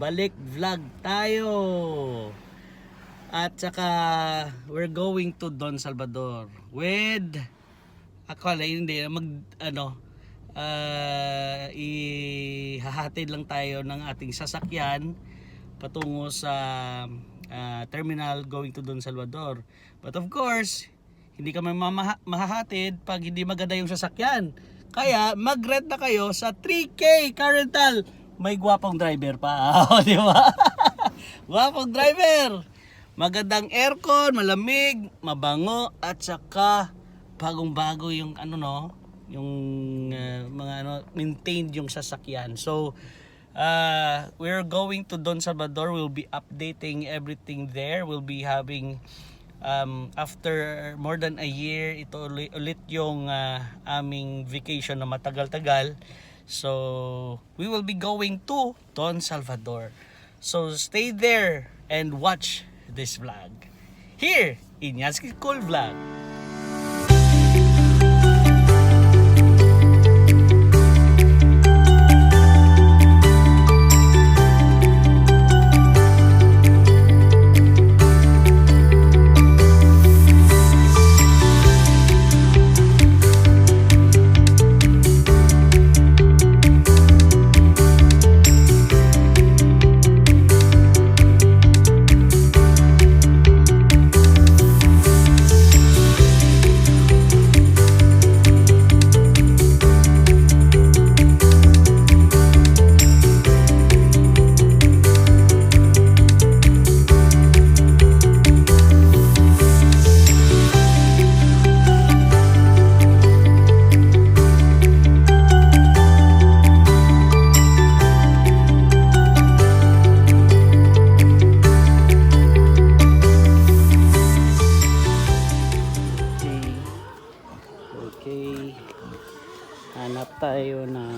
balik vlog tayo. At saka we're going to Don Salvador with hindi ihahatid lang tayo ng ating sasakyan patungo sa terminal going to Don Salvador. But of course, hindi kami mahahatid pag hindi maganda yung sasakyan. Kaya mag-rent na kayo sa 3K car rental. May gwapong driver pa. Di ba? Gwapong driver. Magandang aircon, malamig, mabango, at saka bagong-bago yung maintained yung sasakyan. So, we're going to Don Salvador. We'll be updating everything there. We'll be having after more than a year, ito ulit yung aming vacation na matagal-tagal. So, we will be going to Don Salvador. So, stay there and watch this vlog here in Yaski Cool Vlog. Okay, hanap tayo na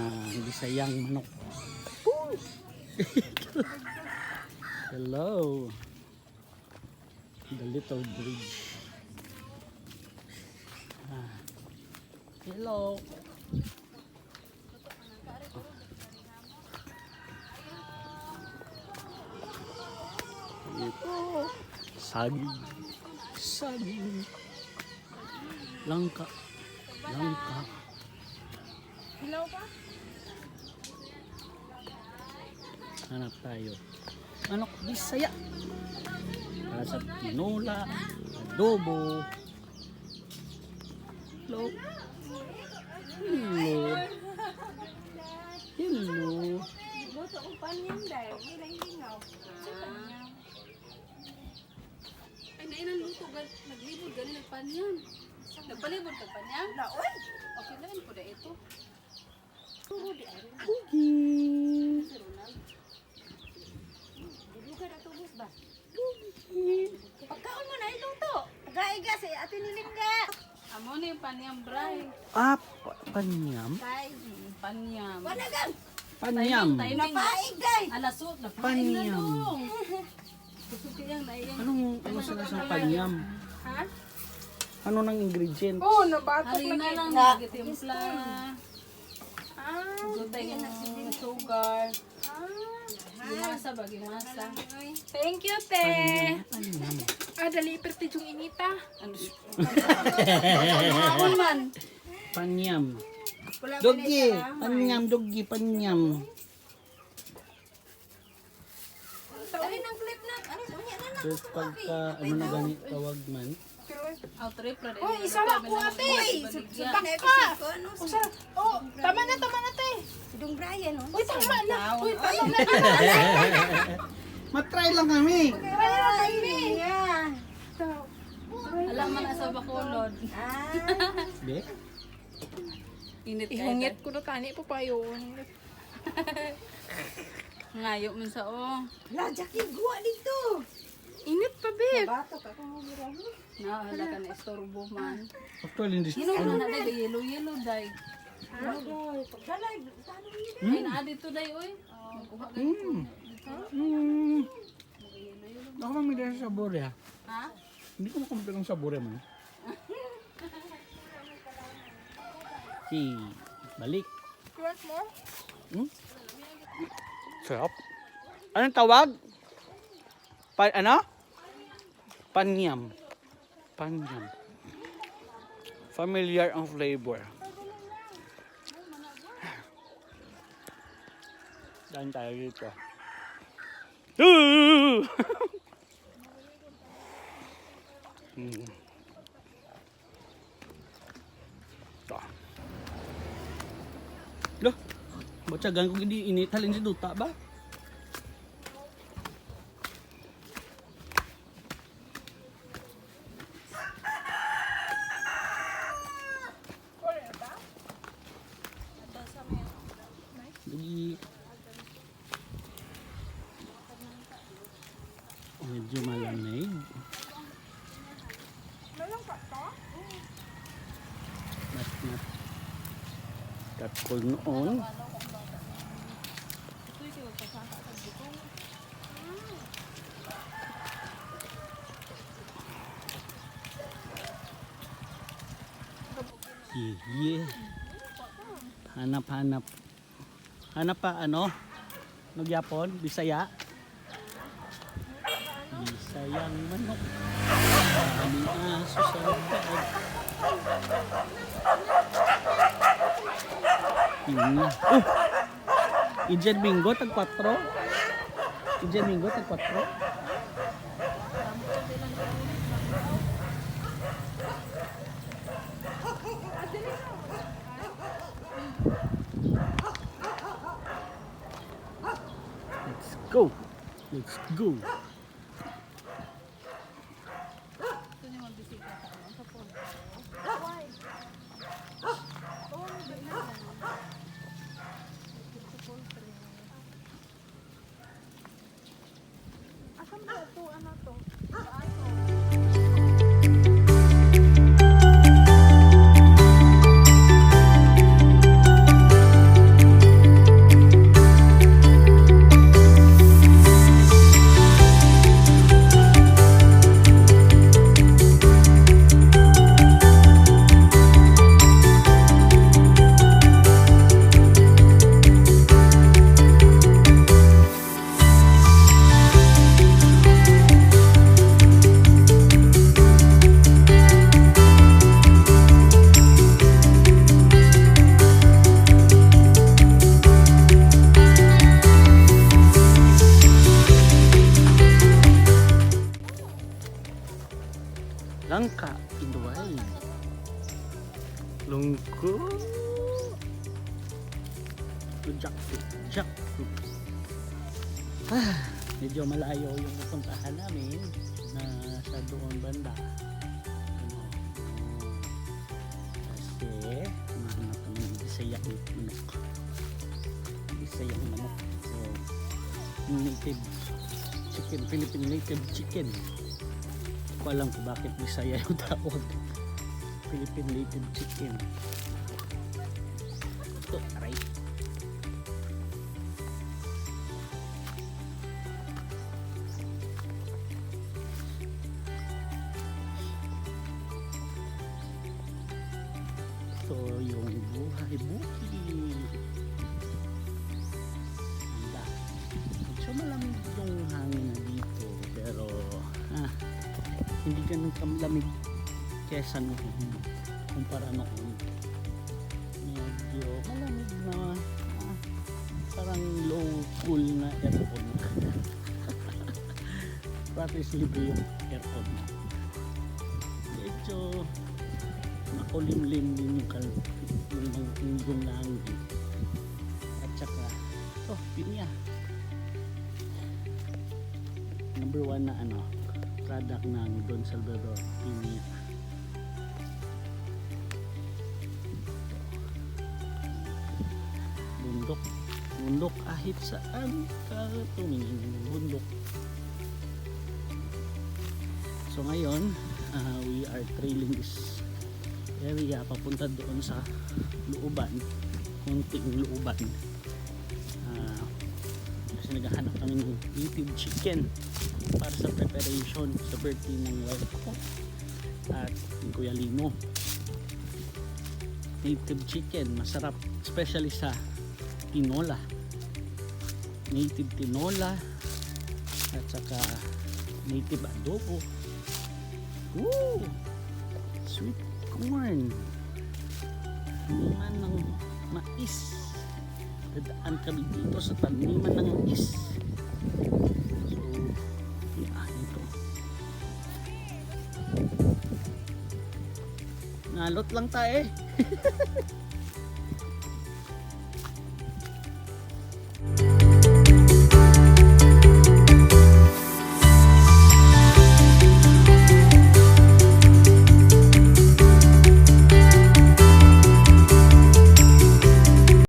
Bisayang manok. Hello, the little bridge. Hello. Ito, saging, langka. Hello pa? Hanap tayo. Manok Bisaya. Para sa tinola, adobo. Hello. Buto ko panyan dahil. May hingaw. Ay, nainan luto. Naglibod gani nagpanyan. Nagpalibod ka panyan? Laon? Okay lang po na ito. Dibuka na tubos ba? Pagkaon mo na iluto. Tagaiga si Ate Nilingga. Amo na yung panyam, bray. Panyam? Panyam. Wanagan. Panyam. Napaig day. Alasot na Panyam. Kusuti yan na iyang. Ano sila sa panyam? Ha? Ano nang ingredient? Oo, nabatok Harina lagi. lang nagitimpla. Ah. Gutay yung sugar. Gimasa ba? Gimasa. Thank you, te. Panyam. Dali perti yung inita. Ano siya? Mahon man. Panyam. Doggy. Panyam. Tawin ang clip na. Ano na? So pagka na gani tawag man. Outrip na rin. Oh, isa lang po ate. Subak ka. Oh, tama na te. Dong Brian, no? Uy, tama na. Uy, Ay. tama na. Matry lang kami. Alam man na sa Bacolod. Be? Init kayo. Ihungit ko na tani po pa yun. Ngayo man sa Lajak yung guwa dito. Init pa, babe. Batok ako mo biraho. Nahala ka na istorbo man. Actually, hindi Yellow na day, yellow day. Ano daw? Pagdalay, saan mo yun? Ay na dito day oy. Magkuha ka Ako mamili sa sabor ya. Ha? Hindi ko makumpil ng sabor man. Balik. You want more? Sarap. Anong tawag? Ano? Panyam. Panyam. Familiar ang flavor. Daan tayo dito. Ito. Loh, bocah ko gini ini talin si duta ba? Lagi medyo malamig. Not that cold noon. Yeah. Hanap. Hanap pa ano? Nagyapon, Bisaya. Bisayang manok. Aming aso sa loob. Tingnan. Oh! Ijen Bingo tag 4. Ijen Bingo tag 4. Go! Let's go! Langka, Induay. Lungkot. Jackfruit. Medyo malayo yung pupuntahan namin na sa doon banda. Kasi mahanap kami ng Bisayang manok. Bisayang manok. So, native chicken, Philippine native chicken. Ko alam kung bakit Bisaya yung tawag. Philippine native chicken. Ito, aray. Ito yung buhay bukid. Handa. So malamig yung hangin na dito. Pero hindi ganun kamlamig kesa noon kumpara noon. Medyo malamig na parang low cool na aircon. Practice libre yung aircon. Medyo makulimlim din yung langit. At saka pinya. Number 1 na product ng Don Salvador, pinya. Bundok kahit saan ka tumingin, bundok. So ngayon, we are trailing this area papunta doon sa looban, konting looban. Kasi naghahanap kami ng native chicken para sa preparation sa birthday ng wife ko at ng Kuya Lino. Native chicken, masarap, especially sa tinola. Native tinola at saka native adobo. Woo! Sweet corn. Taniman ng mais. Dadaan kami dito sa taniman ng mais. So, yeah, ito. Nalot lang tayo eh.